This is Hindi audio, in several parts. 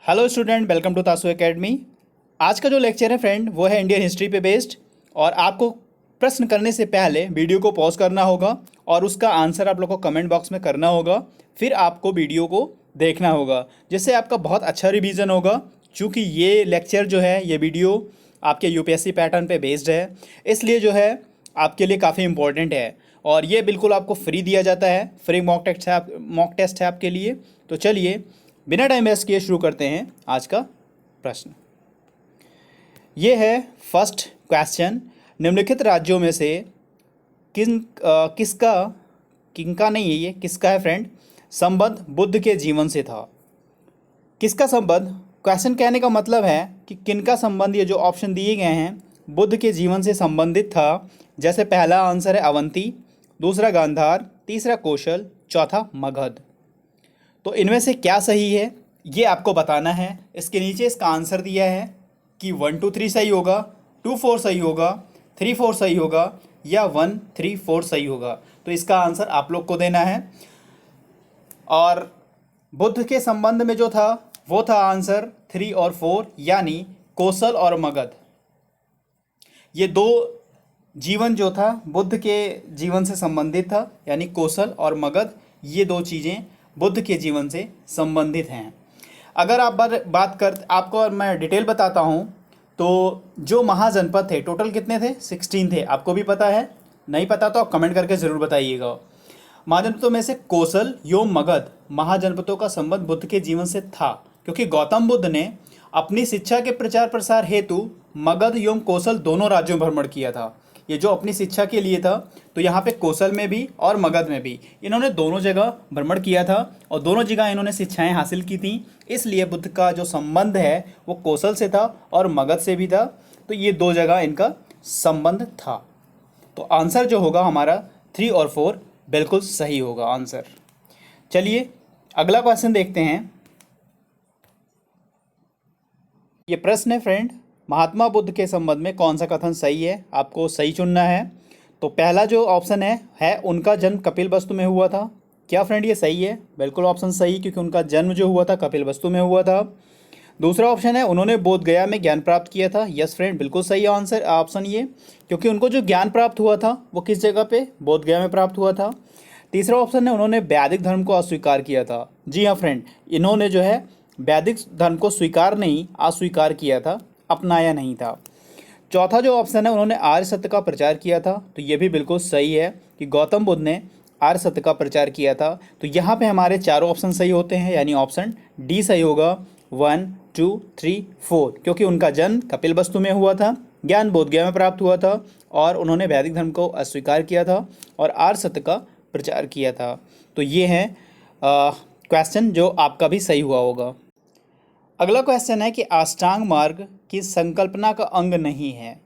हेलो स्टूडेंट, वेलकम टू तासु एकेडमी। आज का जो लेक्चर है फ्रेंड वो है इंडियन हिस्ट्री पे बेस्ड। और आपको प्रश्न करने से पहले वीडियो को पॉज करना होगा और उसका आंसर आप लोग को कमेंट बॉक्स में करना होगा। फिर आपको वीडियो को देखना होगा, जिससे आपका बहुत अच्छा रिवीजन होगा। चूँकि ये लेक्चर जो है, ये वीडियो आपके यूपीएससी पैटर्न पे बेस्ड है, इसलिए जो है आपके लिए काफ़ी इंपॉर्टेंट है। और ये बिल्कुल आपको फ्री दिया जाता है, फ्री मॉक टेस्ट है आपके लिए। तो चलिए बिना टाइम वेस्ट किए शुरू करते हैं आज का प्रश्न। ये है फर्स्ट क्वेश्चन। निम्नलिखित राज्यों में से किसका नहीं है, ये किसका है फ्रेंड, संबंध बुद्ध के जीवन से था। किसका संबंध, क्वेश्चन कहने का मतलब है कि किनका संबंध, ये जो ऑप्शन दिए गए हैं बुद्ध के जीवन से संबंधित था। जैसे पहला आंसर है अवंती, दूसरा गांधार, तीसरा कौशल, चौथा मगध। तो इनमें से क्या सही है ये आपको बताना है। इसके नीचे इसका आंसर दिया है कि 1 2 3 सही होगा, 2 4 सही होगा, 3 4 सही होगा या 1 3 4 सही होगा। तो इसका आंसर आप लोग को देना है। और बुद्ध के संबंध में जो था वो था आंसर 3 और 4, यानी कौशल और मगध। ये दो जीवन जो था बुद्ध के जीवन से संबंधित था, यानी कौशल और मगध, ये दो चीज़ें बुद्ध के जीवन से संबंधित हैं। अगर आप आपको मैं डिटेल बताता हूँ तो जो महाजनपद थे टोटल कितने थे, 16 थे। आपको भी पता है, नहीं पता तो आप कमेंट करके ज़रूर बताइएगा। महाजनपदों में से कौशल एवं मगध महाजनपदों का संबंध बुद्ध के जीवन से था, क्योंकि गौतम बुद्ध ने अपनी शिक्षा के प्रचार प्रसार हेतु मगध एवं कौशल दोनों राज्यों में भ्रमण किया था। ये जो अपनी शिक्षा के लिए था, तो यहाँ पे कौशल में भी और मगध में भी इन्होंने दोनों जगह भ्रमण किया था और दोनों जगह इन्होंने शिक्षाएं हासिल की थी। इसलिए बुद्ध का जो संबंध है वो कौशल से था और मगध से भी था। तो ये दो जगह इनका संबंध था। तो आंसर जो होगा हमारा 3 और 4 बिल्कुल सही होगा आंसर। चलिए अगला क्वेश्चन देखते हैं। ये प्रश्न है फ्रेंड, महात्मा बुद्ध के संबंध में कौन सा कथन सही है, आपको सही चुनना है। तो पहला जो ऑप्शन है उनका जन्म कपिलवस्तु में हुआ था। क्या फ्रेंड ये सही है? बिल्कुल ऑप्शन सही, क्योंकि उनका जन्म जो हुआ था कपिलवस्तु में हुआ था। दूसरा ऑप्शन है उन्होंने बोध गया में ज्ञान प्राप्त किया था। यस फ्रेंड, बिल्कुल सही आंसर ऑप्शन ये, क्योंकि उनको जो ज्ञान प्राप्त हुआ था वो किस जगह पे, बोध गया में प्राप्त हुआ था। तीसरा ऑप्शन है उन्होंने वैदिक धर्म को अस्वीकार किया था। जी हाँ फ्रेंड, इन्होंने जो है वैदिक धर्म को स्वीकार नहीं अस्वीकार किया था, अपनाया नहीं था। चौथा जो ऑप्शन है उन्होंने आर्य सत्य का प्रचार किया था। तो ये भी बिल्कुल सही है कि गौतम बुद्ध ने आर्य सत्य का प्रचार किया था। तो यहाँ पे हमारे चारों ऑप्शन सही होते हैं, यानी ऑप्शन डी सही होगा, 1 2 3 4, क्योंकि उनका जन्म कपिलवस्तु में हुआ था, ज्ञान बोध गया में प्राप्त हुआ था और उन्होंने वैदिक धर्म को अस्वीकार किया था और आर्य सत्य का प्रचार किया था। तो ये है क्वेश्चन जो आपका भी सही हुआ होगा। अगला क्वेश्चन है कि अष्टांग मार्ग की संकल्पना का अंग नहीं है।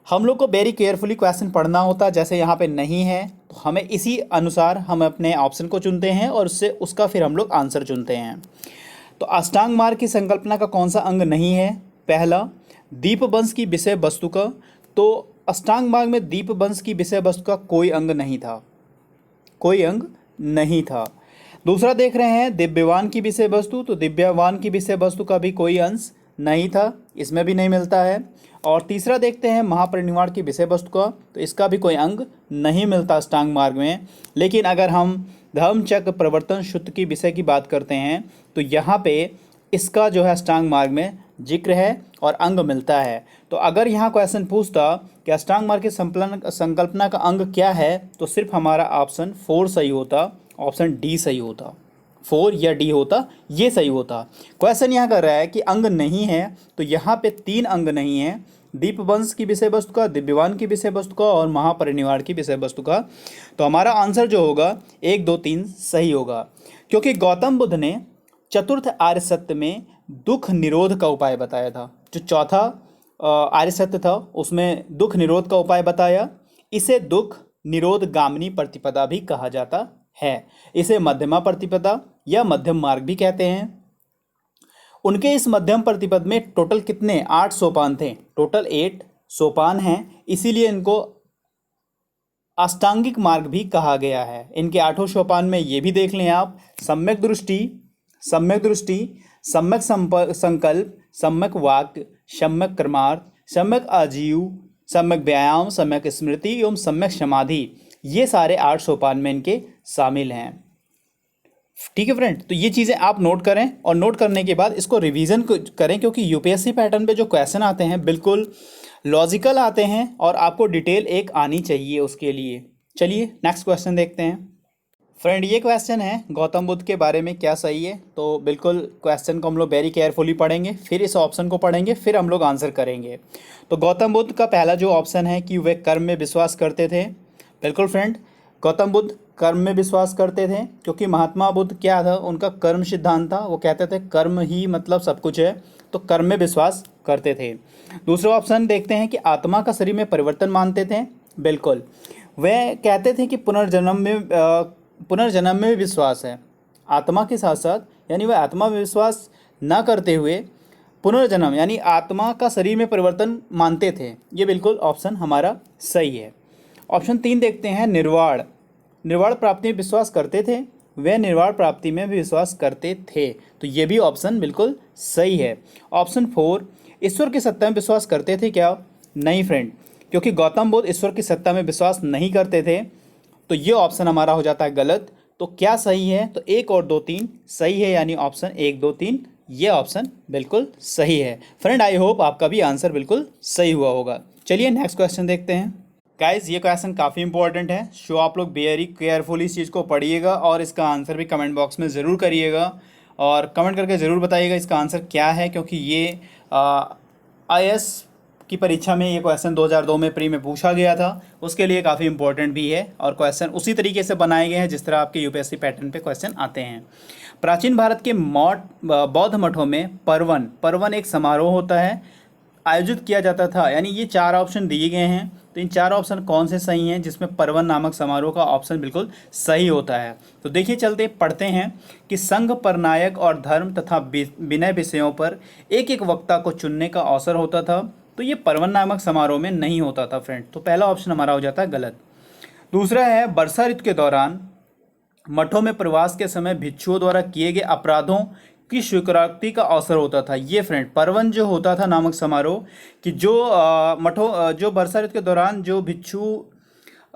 हम लोग को वेरी केयरफुली क्वेश्चन पढ़ना होता है। जैसे यहाँ पे नहीं है तो हमें इसी अनुसार हम अपने ऑप्शन को चुनते हैं और उसका फिर हम लोग आंसर चुनते हैं। तो अष्टांग मार्ग की संकल्पना का कौन सा अंग नहीं है? पहला, दीपवंश की विषय वस्तु का। तो अष्टांग मार्ग में दीपवंश की विषय वस्तु का कोई अंग नहीं था, कोई अंग नहीं था। दूसरा देख रहे हैं दिव्यवान की विषय वस्तु। तो दिव्यवान की विषय वस्तु का भी कोई अंश नहीं था, इसमें भी नहीं मिलता है। और तीसरा देखते हैं महापरिनिर्वाण की विषय वस्तु का। तो इसका भी कोई अंग नहीं मिलता अष्टांग मार्ग में। लेकिन अगर हम धम्मचक्र प्रवर्तन सूत्र की विषय की बात करते हैं तो यहाँ पे इसका जो है अष्टांग मार्ग में जिक्र है और अंग मिलता है। तो अगर यहाँ क्वेश्चन पूछता कि अष्टांग मार्ग की संकल्पना का अंग क्या है, तो सिर्फ हमारा ऑप्शन 4 सही होता, ऑप्शन डी सही होता, 4 या डी होता, ये सही होता। क्वेश्चन यहाँ कर रहा है कि अंग नहीं है, तो यहाँ पे 3 अंग नहीं है, दीपवंश की विषय वस्तु का, दिव्यवान की विषय वस्तु का और महापरिनिर्वाण की विषय वस्तु का। तो हमारा आंसर जो होगा 1 2 3 सही होगा, क्योंकि गौतम बुद्ध ने चतुर्थ आर्य सत्य में दुख निरोध का उपाय बताया था। जो चौथा आर्य सत्य था उसमें दुख निरोध का उपाय बताया। इसे दुख निरोध गामिनी प्रतिपदा भी कहा जाता है। इसे मध्यमा प्रतिपदा या मध्यम मार्ग भी कहते हैं। उनके इस मध्यम प्रतिपद में टोटल कितने 8 सोपान थे, टोटल 8 सोपान हैं, इसीलिए इनको अष्टांगिक मार्ग भी कहा गया है। इनके 8 सोपान में ये भी देख लें आप, सम्यक दृष्टि, सम्यक दृष्टि, सम्यक संकल्प, सम्यक वाक्य, सम्यक कर्मार्थ, सम्यक आजीव, सम्यक व्यायाम, सम्यक स्मृति एवं सम्यक समाधि, ये सारे 8 सोपान में इनके शामिल हैं। ठीक है फ्रेंड, तो ये चीज़ें आप नोट करें और नोट करने के बाद इसको रिवीजन करें, क्योंकि यूपीएससी पैटर्न पे जो क्वेश्चन आते हैं बिल्कुल लॉजिकल आते हैं और आपको डिटेल एक आनी चाहिए उसके लिए। चलिए नेक्स्ट क्वेश्चन देखते हैं। फ्रेंड ये क्वेश्चन है गौतम बुद्ध के बारे में क्या सही है, तो बिल्कुल क्वेश्चन को हम लोग वेरी केयरफुली पढ़ेंगे, फिर इस ऑप्शन को पढ़ेंगे, फिर हम लोग आंसर करेंगे। तो गौतम बुद्ध का पहला जो ऑप्शन है कि वे कर्म में विश्वास करते थे, बिल्कुल फ्रेंड, गौतम बुद्ध कर्म में विश्वास करते थे, क्योंकि महात्मा बुद्ध क्या था, उनका कर्म सिद्धांत था, वो कहते थे कर्म ही मतलब सब कुछ है, तो कर्म में विश्वास करते थे। दूसरा ऑप्शन देखते हैं कि आत्मा का शरीर में परिवर्तन मानते थे, बिल्कुल, वे कहते थे कि पुनर्जन्म में विश्वास है, आत्मा के साथ साथ, यानी वह आत्मा में विश्वास न करते हुए पुनर्जन्म यानी आत्मा का शरीर में परिवर्तन मानते थे। ये बिल्कुल ऑप्शन हमारा सही है। ऑप्शन 3 देखते हैं, निर्वाण प्राप्ति में विश्वास करते थे, वे निर्वाण प्राप्ति में भी विश्वास करते थे, तो ये भी ऑप्शन बिल्कुल सही है। ऑप्शन 4, ईश्वर की सत्ता में विश्वास करते थे क्या, नहीं फ्रेंड, क्योंकि गौतम बुद्ध ईश्वर की सत्ता में विश्वास नहीं करते थे, तो ये ऑप्शन हमारा हो जाता है गलत। तो क्या सही है, तो 1 और 2 3 सही है, यानी ऑप्शन 1 2 3 ये ऑप्शन बिल्कुल सही है। फ्रेंड आई होप आपका भी आंसर बिल्कुल सही हुआ होगा। चलिए नेक्स्ट क्वेश्चन देखते हैं। गाइज ये क्वेश्चन काफ़ी इंपॉर्टेंट है, सो आप लोग वेरी केयरफुली इस चीज़ को पढ़िएगा और इसका आंसर भी कमेंट बॉक्स में ज़रूर करिएगा और कमेंट करके ज़रूर बताइएगा इसका आंसर क्या है, क्योंकि ये IAS की परीक्षा में ये क्वेश्चन 2002 में प्री में पूछा गया था, उसके लिए काफ़ी इंपॉर्टेंट भी है और क्वेश्चन उसी तरीके से बनाए गए हैं जिस तरह आपके यूपीएससी पैटर्न पे क्वेश्चन आते हैं। प्राचीन भारत के बौद्ध मठों में पर्वन एक समारोह होता है, आयोजित किया जाता था, यानी ये 4 ऑप्शन दिए गए हैं, तो इन 4 ऑप्शन कौन से सही हैं, जिसमें पर्वन नामक समारोह का ऑप्शन बिल्कुल सही होता है। तो देखिए चलते पढ़ते हैं कि संघ परनायक और धर्म तथा विनय विषयों पर एक एक वक्ता को चुनने का अवसर होता था, तो ये पर्वन नामक समारोह में नहीं होता था फ्रेंड, तो पहला ऑप्शन हमारा हो जाता है गलत। दूसरा है वर्षा ऋतु के दौरान मठों में प्रवास के समय भिक्षुओं द्वारा किए गए अपराधों की स्वीकारोक्ति का अवसर होता था। ये फ्रेंड पर्वन जो होता था नामक समारोह कि जो जो वर्षा ऋतु के दौरान जो भिक्षु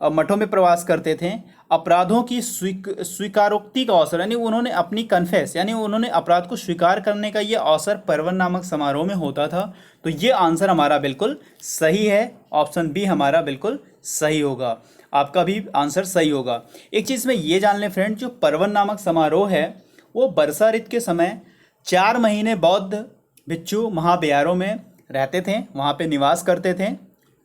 मठों में प्रवास करते थे, अपराधों की स्वीकारोक्ति का अवसर, यानी उन्होंने अपनी कन्फेस यानी उन्होंने अपराध को स्वीकार करने का ये अवसर पर्वन नामक समारोह में होता था, तो ये आंसर हमारा बिल्कुल सही है। ऑप्शन बी हमारा बिल्कुल सही होगा, आपका भी आंसर सही होगा। एक चीज़ में ये जान लें फ्रेंड, जो पर्वन नामक समारोह है वो वर्षा ऋतु के समय 4 महीने बौद्ध भिक्षु महाविहारों में रहते थे, वहाँ पे निवास करते थे,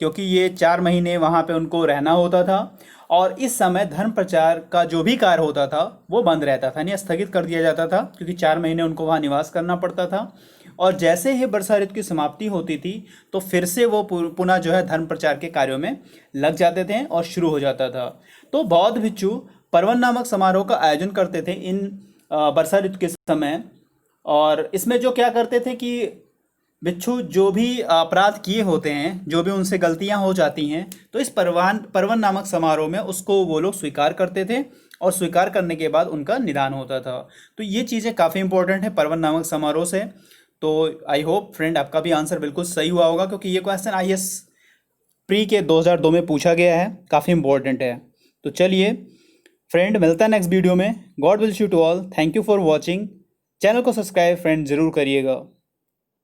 क्योंकि ये 4 महीने वहाँ पे उनको रहना होता था और इस समय धर्म प्रचार का जो भी कार्य होता था वो बंद रहता था, यानी स्थगित कर दिया जाता था, क्योंकि 4 महीने उनको वहाँ निवास करना पड़ता था। और जैसे ही वर्षा ऋतु की समाप्ति होती थी तो फिर से वो पुनः जो है धर्म प्रचार के कार्यों में लग जाते थे और शुरू हो जाता था। तो बौद्ध भिक्षु पर्वन नामक समारोह का आयोजन करते थे इन वर्षा ऋतु के समय, और इसमें जो क्या करते थे कि भिक्षु जो भी अपराध किए होते हैं, जो भी उनसे गलतियां हो जाती हैं, तो इस पर्वन नामक समारोह में उसको वो लोग स्वीकार करते थे और स्वीकार करने के बाद उनका निदान होता था। तो ये चीज़ें काफ़ी इंपॉर्टेंट है पर्वन नामक समारोह से। तो आई होप फ्रेंड आपका भी आंसर बिल्कुल सही हुआ होगा, क्योंकि ये क्वेश्चन IAS प्री के 2002 में पूछा गया है, काफ़ी इंपॉर्टेंट है। तो चलिए फ्रेंड मिलता है नेक्स्ट वीडियो में। God will you to all, thank you for watching. Channel को सब्सक्राइब फ्रेंड ज़रूर करिएगा।